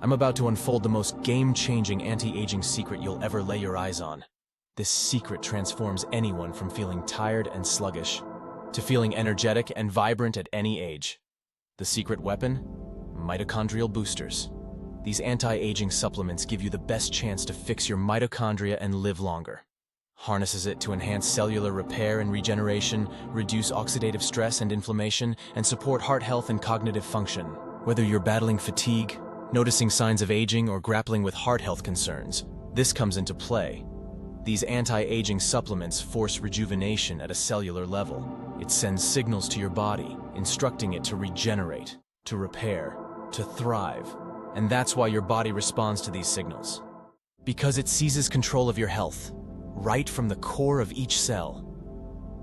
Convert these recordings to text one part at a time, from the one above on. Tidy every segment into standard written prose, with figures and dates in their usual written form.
I'm about to unfold the most game-changing anti-aging secret you'll ever lay your eyes on. This secret transforms anyone from feeling tired and sluggish to feeling energetic and vibrant at any age. The secret weapon? Mitochondrial Boosters. These anti-aging supplements give you the best chance to fix your mitochondria and live longer. Harnesses it to enhance cellular repair and regeneration, reduce oxidative stress and inflammation, and support heart health and cognitive function. Whether you're battling fatigue, noticing signs of aging, or grappling with heart health concerns, this comes into play. These anti-aging supplements force rejuvenation at a cellular level. It sends signals to your body, instructing it to regenerate, to repair, to thrive. And that's why your body responds to these signals. Because it seizes control of your health, right from the core of each cell.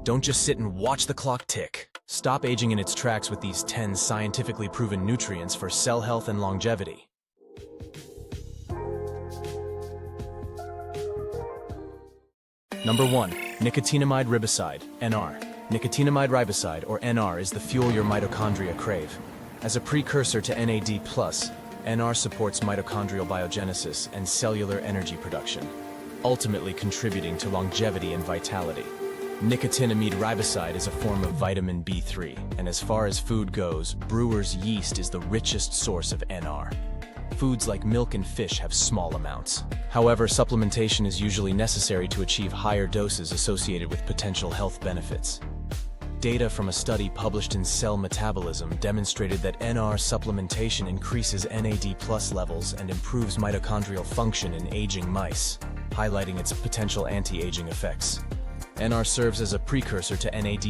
Don't just sit and watch the clock tick. Stop aging in its tracks with these 10 scientifically proven nutrients for cell health and longevity. Number 1. Nicotinamide Riboside-NR. Nicotinamide riboside, or NR, is the fuel your mitochondria crave. As a precursor to NAD+, NR supports mitochondrial biogenesis and cellular energy production, ultimately contributing to longevity and vitality. Nicotinamide riboside is a form of vitamin B3, and as far as food goes, brewer's yeast is the richest source of NR. Foods like milk and fish have small amounts. However, supplementation is usually necessary to achieve higher doses associated with potential health benefits. Data from a study published in Cell Metabolism demonstrated that NR supplementation increases NAD+ levels and improves mitochondrial function in aging mice, highlighting its potential anti-aging effects. NR serves as a precursor to NAD+,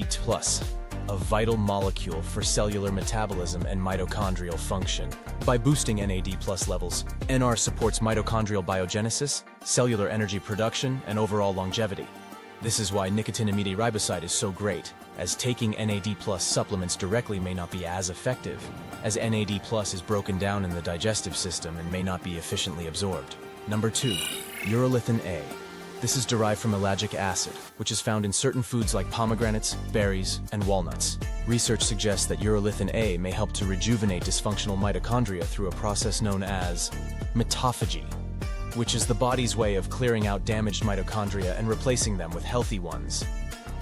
a vital molecule for cellular metabolism and mitochondrial function. By boosting NAD+ levels, NR supports mitochondrial biogenesis, cellular energy production, and overall longevity. This is why nicotinamide riboside is so great, as taking NAD+ supplements directly may not be as effective, as NAD+ is broken down in the digestive system and may not be efficiently absorbed. Number 2. Urolithin A. This is derived from ellagic acid, which is found in certain foods like pomegranates, berries, and walnuts. Research suggests that urolithin A may help to rejuvenate dysfunctional mitochondria through a process known as mitophagy, which is the body's way of clearing out damaged mitochondria and replacing them with healthy ones.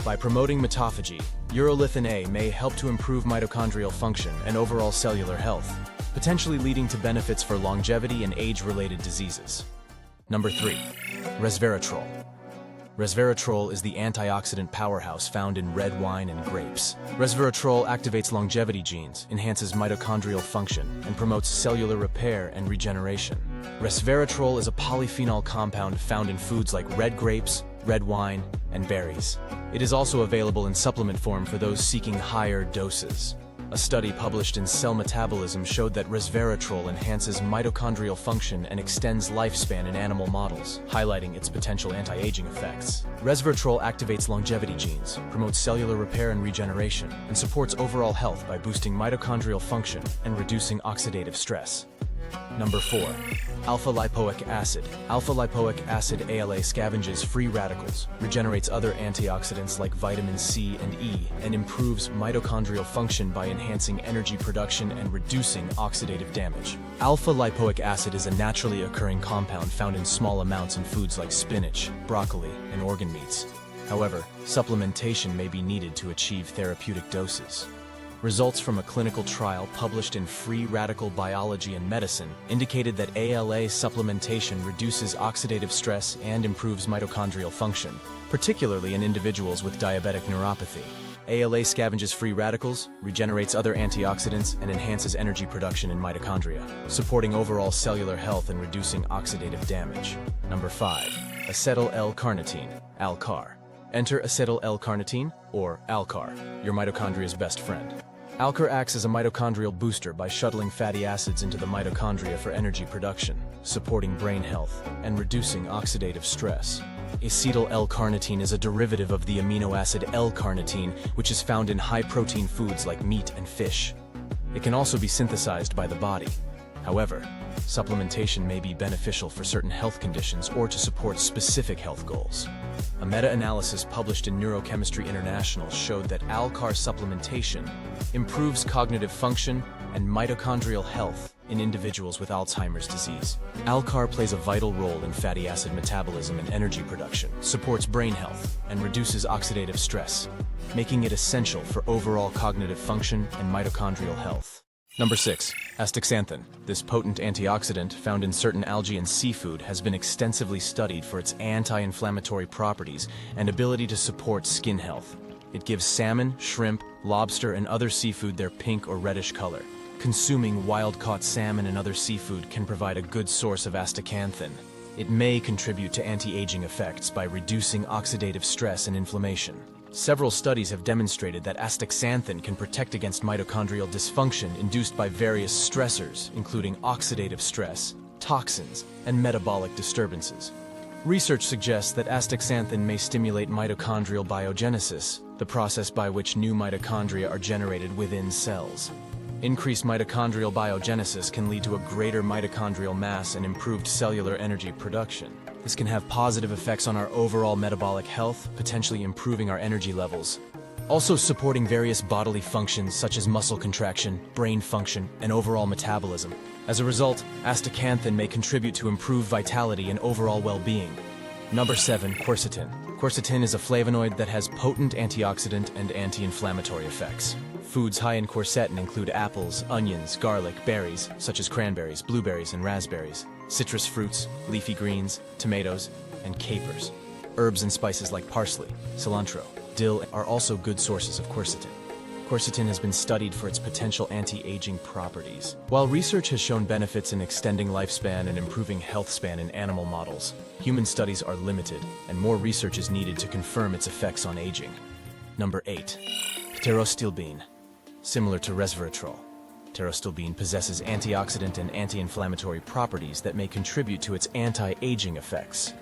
By promoting mitophagy, urolithin A may help to improve mitochondrial function and overall cellular health, potentially leading to benefits for longevity and age-related diseases. Number 3. Resveratrol. Resveratrol is the antioxidant powerhouse found in red wine and grapes. Resveratrol activates longevity genes, enhances mitochondrial function, and promotes cellular repair and regeneration. Resveratrol is a polyphenol compound found in foods like red grapes, red wine, and berries. It is also available in supplement form for those seeking higher doses. A study published in Cell Metabolism showed that resveratrol enhances mitochondrial function and extends lifespan in animal models, highlighting its potential anti-aging effects. Resveratrol activates longevity genes, promotes cellular repair and regeneration, and supports overall health by boosting mitochondrial function and reducing oxidative stress. Number 4. Alpha-Lipoic Acid. Alpha-Lipoic Acid ALA scavenges free radicals, regenerates other antioxidants like vitamin C and E, and improves mitochondrial function by enhancing energy production and reducing oxidative damage. Alpha-Lipoic Acid is a naturally occurring compound found in small amounts in foods like spinach, broccoli, and organ meats. However, supplementation may be needed to achieve therapeutic doses. Results from a clinical trial published in Free Radical Biology and Medicine indicated that ALA supplementation reduces oxidative stress and improves mitochondrial function, particularly in individuals with diabetic neuropathy. ALA scavenges free radicals, regenerates other antioxidants, and enhances energy production in mitochondria, supporting overall cellular health and reducing oxidative damage. Number 5. Acetyl-L-Carnitine, ALCAR. Enter Acetyl-L-Carnitine, or ALCAR, your mitochondria's best friend. ALCAR acts as a mitochondrial booster by shuttling fatty acids into the mitochondria for energy production, supporting brain health, and reducing oxidative stress. Acetyl-L-Carnitine is a derivative of the amino acid L-carnitine, which is found in high-protein foods like meat and fish. It can also be synthesized by the body. However, supplementation may be beneficial for certain health conditions or to support specific health goals. A meta-analysis published in Neurochemistry International showed that ALCAR supplementation improves cognitive function and mitochondrial health in individuals with Alzheimer's disease. ALCAR plays a vital role in fatty acid metabolism and energy production, supports brain health, and reduces oxidative stress, making it essential for overall cognitive function and mitochondrial health. Number 6. Astaxanthan. This potent antioxidant found in certain algae and seafood has been extensively studied for its anti-inflammatory properties and ability to support skin health. It gives salmon, shrimp, lobster, and other seafood their pink or reddish color. Consuming wild-caught salmon and other seafood can provide a good source of astaxanthan. It may contribute to anti-aging effects by reducing oxidative stress and inflammation. Several studies have demonstrated that astaxanthan can protect against mitochondrial dysfunction induced by various stressors, including oxidative stress, toxins, and metabolic disturbances. Research suggests that astaxanthan may stimulate mitochondrial biogenesis, the process by which new mitochondria are generated within cells. Increased mitochondrial biogenesis can lead to a greater mitochondrial mass and improved cellular energy production. This can have positive effects on our overall metabolic health, potentially improving our energy levels. Also supporting various bodily functions such as muscle contraction, brain function, and overall metabolism. As a result, astaxanthan may contribute to improved vitality and overall well-being. Number 7. Quercetin. Quercetin is a flavonoid that has potent antioxidant and anti-inflammatory effects. Foods high in quercetin include apples, onions, garlic, berries, such as cranberries, blueberries, and raspberries, citrus fruits, leafy greens, tomatoes, and capers. Herbs and spices like parsley, cilantro, dill are also good sources of quercetin. Quercetin has been studied for its potential anti-aging properties. While research has shown benefits in extending lifespan and improving health span in animal models, human studies are limited, and more research is needed to confirm its effects on aging. Number 8. Pterostilbene. Similar to resveratrol, pterostilbene possesses antioxidant and anti-inflammatory properties that may contribute to its anti-aging effects.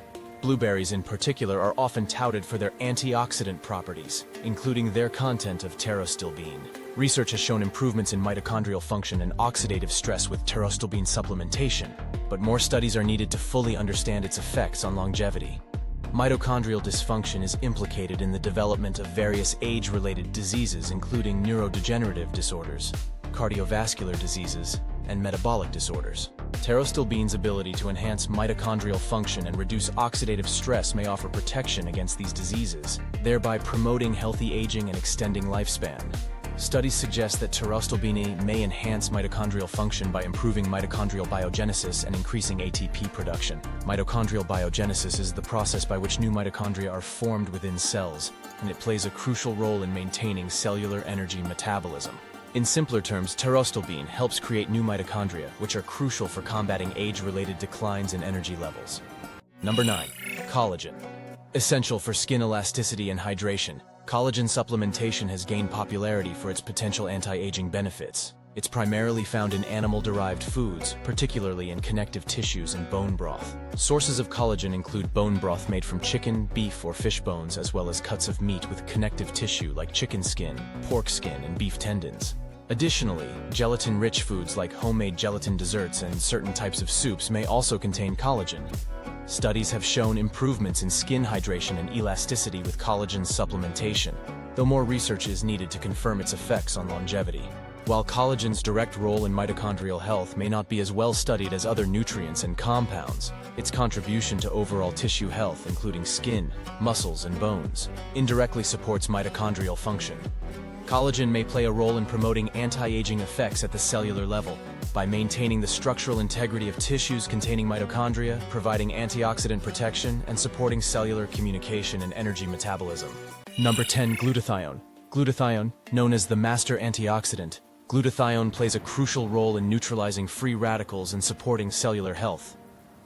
Blueberries in particular are often touted for their antioxidant properties, including their content of pterostilbene. Research has shown improvements in mitochondrial function and oxidative stress with pterostilbene supplementation, but more studies are needed to fully understand its effects on longevity. Mitochondrial dysfunction is implicated in the development of various age-related diseases, including neurodegenerative disorders, cardiovascular diseases, and metabolic disorders. Pterostilbene's ability to enhance mitochondrial function and reduce oxidative stress may offer protection against these diseases, thereby promoting healthy aging and extending lifespan. Studies suggest that pterostilbene may enhance mitochondrial function by improving mitochondrial biogenesis and increasing ATP production. Mitochondrial biogenesis is the process by which new mitochondria are formed within cells, and it plays a crucial role in maintaining cellular energy metabolism. In simpler terms, pterostilbene helps create new mitochondria, which are crucial for combating age-related declines in energy levels. Number 9. Collagen. Essential for skin elasticity and hydration, collagen supplementation has gained popularity for its potential anti-aging benefits. It's primarily found in animal-derived foods, particularly in connective tissues and bone broth. Sources of collagen include bone broth made from chicken, beef, or fish bones, as well as cuts of meat with connective tissue like chicken skin, pork skin, and beef tendons. Additionally, gelatin-rich foods like homemade gelatin desserts and certain types of soups may also contain collagen. Studies have shown improvements in skin hydration and elasticity with collagen supplementation, though more research is needed to confirm its effects on longevity. While collagen's direct role in mitochondrial health may not be as well studied as other nutrients and compounds, its contribution to overall tissue health, including skin, muscles, and bones, indirectly supports mitochondrial function. Collagen may play a role in promoting anti-aging effects at the cellular level by maintaining the structural integrity of tissues containing mitochondria, providing antioxidant protection, and supporting cellular communication and energy metabolism. Number 10. Glutathione. Glutathione, known as the master antioxidant, glutathione plays a crucial role in neutralizing free radicals and supporting cellular health.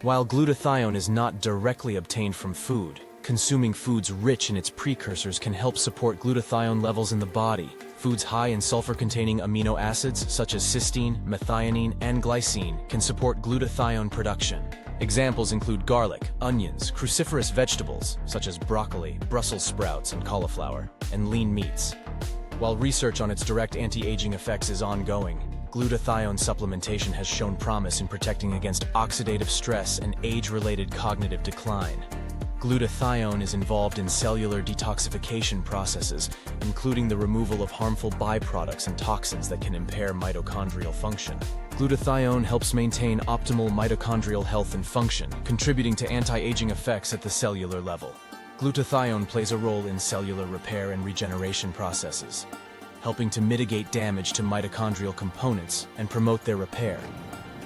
While glutathione is not directly obtained from food, consuming foods rich in its precursors can help support glutathione levels in the body. Foods high in sulfur-containing amino acids such as cysteine, methionine, and glycine can support glutathione production. Examples include garlic, onions, cruciferous vegetables such as broccoli, Brussels sprouts, and cauliflower, and lean meats. While research on its direct anti-aging effects is ongoing, glutathione supplementation has shown promise in protecting against oxidative stress and age-related cognitive decline. Glutathione is involved in cellular detoxification processes, including the removal of harmful byproducts and toxins that can impair mitochondrial function. Glutathione helps maintain optimal mitochondrial health and function, contributing to anti-aging effects at the cellular level. Glutathione plays a role in cellular repair and regeneration processes, helping to mitigate damage to mitochondrial components and promote their repair.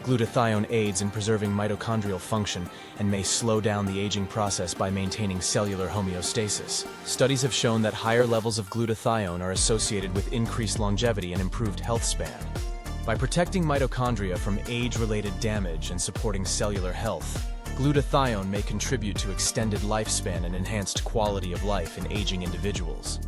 Glutathione aids in preserving mitochondrial function and may slow down the aging process by maintaining cellular homeostasis. Studies have shown that higher levels of glutathione are associated with increased longevity and improved health span. By protecting mitochondria from age-related damage and supporting cellular health, glutathione may contribute to extended lifespan and enhanced quality of life in aging individuals.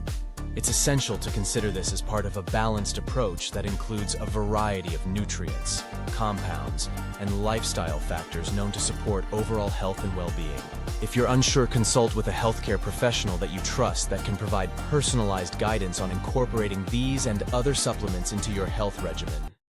It's essential to consider this as part of a balanced approach that includes a variety of nutrients, compounds, and lifestyle factors known to support overall health and well-being. If you're unsure, consult with a healthcare professional that you trust that can provide personalized guidance on incorporating these and other supplements into your health regimen.